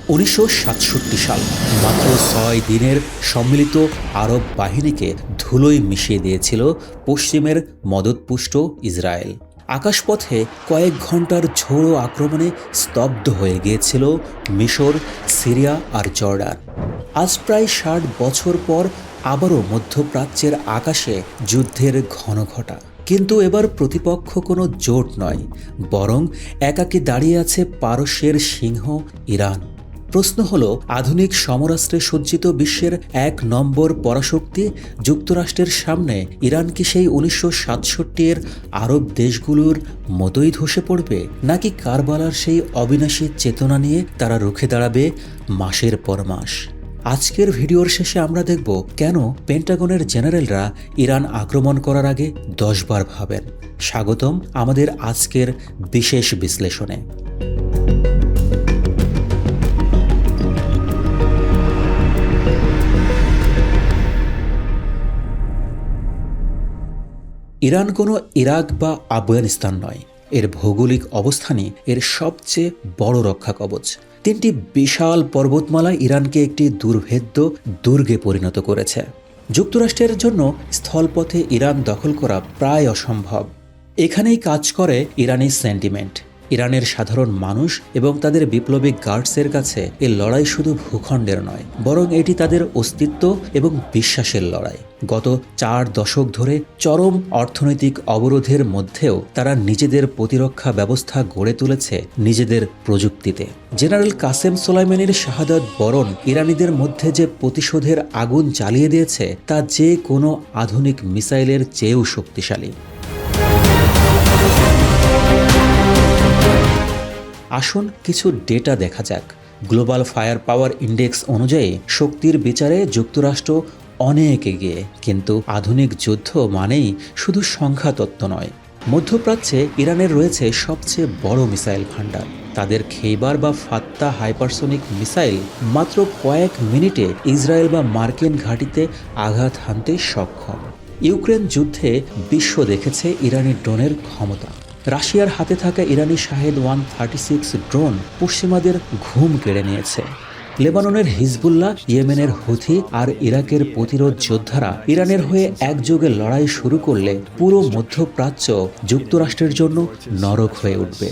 1967 সাল, মাত্র 6 দিনের সম্মিলিত আরব বাহিনীকে ধুলোয় মিশিয়ে দিয়েছিল পশ্চিমের মদতপুষ্ট ইসরায়েল। আকাশপথে কয়েক ঘন্টার ঝোড়ো আক্রমণে স্তব্ধ হয়ে গিয়েছিল মিশর, সিরিয়া আর জর্ডান। আজ প্রায় 60 বছর পর আবারও মধ্যপ্রাচ্যের আকাশে যুদ্ধের ঘনঘটা। কিন্তু এবার প্রতিপক্ষ কোনো জোট নয়, বরং একাকী দাঁড়িয়ে আছে পারস্যের সিংহ ইরান। প্রশ্ন হলো, আধুনিক সমরাস্ত্রে সজ্জিত বিশ্বের 1 নম্বর পরাশক্তি যুক্তরাষ্ট্রের সামনে ইরান কি সেই 1967 আরব দেশগুলোর মতোই ধসে পড়বে, নাকি কারবালার সেই অবিনাশী চেতনা নিয়ে তারা রুখে দাঁড়াবে মাসের পর মাস? আজকের ভিডিওর শেষে আমরা দেখব কেন পেন্টাগনের জেনারেলরা ইরান আক্রমণ করার আগে 10 বার ভাবেন। স্বাগতম আমাদের আজকের বিশেষ বিশ্লেষণে। ইরান কোনো ইরাক বা আফগানিস্তান নয়, এর ভৌগোলিক অবস্থানই এর সবচেয়ে বড় রক্ষা কবচ। 3টি বিশাল পর্বতমালা ইরানকে একটি দুর্ভেদ্য দুর্গে পরিণত করেছে। যুক্তরাষ্ট্রের জন্য স্থলপথে ইরান দখল করা প্রায় অসম্ভব। এখানেই কাজ করে ইরানি সেন্টিমেন্ট। ইরানের সাধারণ মানুষ এবং তাদের বিপ্লবী গার্ডসের কাছে এই লড়াই শুধু ভূখণ্ডের নয়, বরং এটি তাদের অস্তিত্ব এবং বিশ্বাসের লড়াই। গত 4 দশক ধরে চরম অর্থনৈতিক অবরোধের মধ্যেও তারা নিজেদের প্রতিরক্ষা ব্যবস্থা গড়ে তুলেছে নিজেদের প্রযুক্তিতে। জেনারেল কাসেম সোলাইমানির শাহাদাত বরণ ইরানিদের মধ্যে যে প্রতিশোধের আগুন জ্বালিয়ে দিয়েছে, তা যে কোনো আধুনিক মিসাইলের চেয়েও শক্তিশালী। আসুন কিছু ডেটা দেখা যাক। গ্লোবাল ফায়ার পাওয়ার ইন্ডেক্স অনুযায়ী শক্তির বিচারে যুক্তরাষ্ট্র অনেক এগিয়ে, কিন্তু আধুনিক যুদ্ধ মানেই শুধু সংখ্যাতত্ত্ব নয়। মধ্যপ্রাচ্যে ইরানের রয়েছে সবচেয়ে বড় মিসাইল ভান্ডার। তাদের খেইবার বা ফাত্তা হাইপারসোনিক মিসাইল মাত্র কয়েক মিনিটে ইসরায়েল বা মার্কিন ঘাঁটিতে আঘাত হানতে সক্ষম। ইউক্রেন যুদ্ধে বিশ্ব দেখেছে ইরানি ড্রোনের ক্ষমতা। রাশিয়ার হাতে থাকা ইরানি শাহেদ 136 ড্রোন পশ্চিমাদের ঘুম কেড়ে নিয়েছে। লেবাননের হিজবুল্লাহ, ইয়েমেনের হুথি আর ইরাকের প্রতিরোধ যোদ্ধারা ইরানের হয়ে একযোগে লড়াই শুরু করলে পুরো মধ্যপ্রাচ্য যুক্তরাষ্ট্রের জন্য নরক হয়ে উঠবে।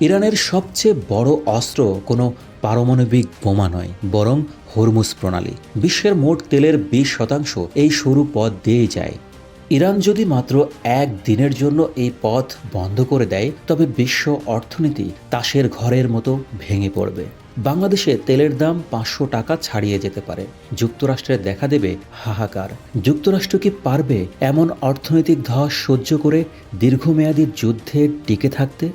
ইরানের সবচেয়ে বড় অস্ত্র কোনো পারমাণবিক বোমা নয়, বরং হরমুজ প্রণালী। বিশ্বের মোট তেলের 20% এই সরু পথ দিয়ে যায়। ইরান যদি মাত্র 1 দিনের জন্য এই পথ বন্ধ করে দেয়, তবে বিশ্ব অর্থনীতি তাসের ঘরের মতো ভেঙে পড়বে। বাংলাদেশে তেলের দাম 500 টাকা ছাড়িয়ে যেতে পারে। যুক্তরাষ্ট্রের দেখা দেবে হাহাকার। যুক্তরাষ্ট্র কি পারবে এমন অর্থনৈতিক ধস সহ্য করে দীর্ঘমেয়াদী যুদ্ধে টিকে থাকতে?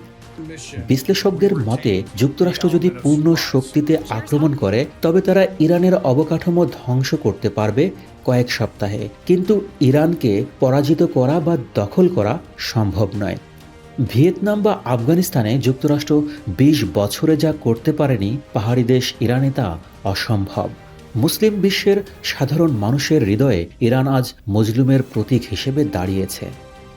বিশ্লেষকদের মতে, যুক্তরাষ্ট্র যদি পূর্ণ শক্তিতে আক্রমণ করে, তবে তারা ইরানের অবকাঠামো ধ্বংস করতে পারবে কয়েক সপ্তাহে, কিন্তু ইরানকে পরাজিত করা বা দখল করা সম্ভব নয়। ভিয়েতনাম বা আফগানিস্তানে যুক্তরাষ্ট্র 20 বছরে যা করতে পারেনি, পাহাড়ি দেশ ইরানে তা অসম্ভব। মুসলিম বিশ্বের সাধারণ মানুষের হৃদয়ে ইরান আজ মজলুমের প্রতীক হিসেবে দাঁড়িয়েছে।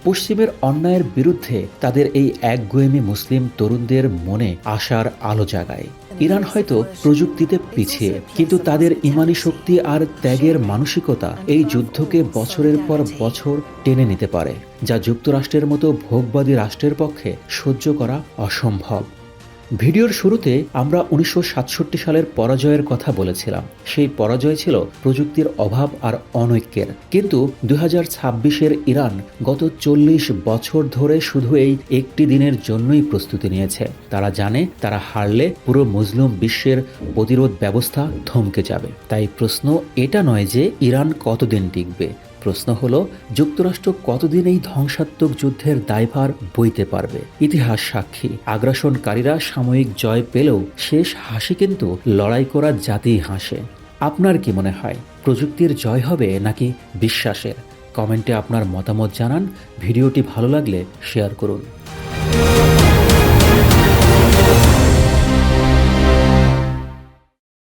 পশ্চিমের অন্যায়ের বিরুদ্ধে তাদের এই একগুঁয়েমি মুসলিম তরুণদের মনে আশার আলো জাগায়। ইরান হয়তো প্রযুক্তিতে পিছিয়ে, কিন্তু তাদের ইমানি শক্তি আর ত্যাগের মানসিকতা এই যুদ্ধকে বছরের পর বছর টেনে নিতে পারে, যা যুক্তরাষ্ট্রের মতো ভোগবাদী রাষ্ট্রের পক্ষে সহ্য করা অসম্ভব। ভিডিওর শুরুতে আমরা 1967 সালের পরাজয়ের কথা বলেছিলাম। সেই পরাজয় ছিল প্রযুক্তির অভাব আর অনৈক্যের। কিন্তু 2026-এর ইরান গত 40 বছর ধরে শুধু এই একটি দিনের জন্যই প্রস্তুতি নিয়েছে। তারা জানে তারা হারলে পুরো মুসলিম বিশ্বের প্রতিরোধ ব্যবস্থা থমকে যাবে। তাই প্রশ্ন এটা নয় যে ইরান কতদিন টিকবে, প্রশ্ন হলো যুক্তরাষ্ট্র কতদিন এই ধ্বংসাত্মক যুদ্ধের দায়ভার বইতে পারবে। ইতিহাস সাক্ষী, আগ্রাসনকারীরা সাময়িক জয় পেলেও শেষ হাসি কিন্তু লড়াই করা জাতিই হাসে। আপনার কি মনে হয়, প্রযুক্তির জয় হবে নাকি বিশ্বাসের? কমেন্টে আপনার মতামত জানান। ভিডিওটি ভালো লাগলে শেয়ার করুন।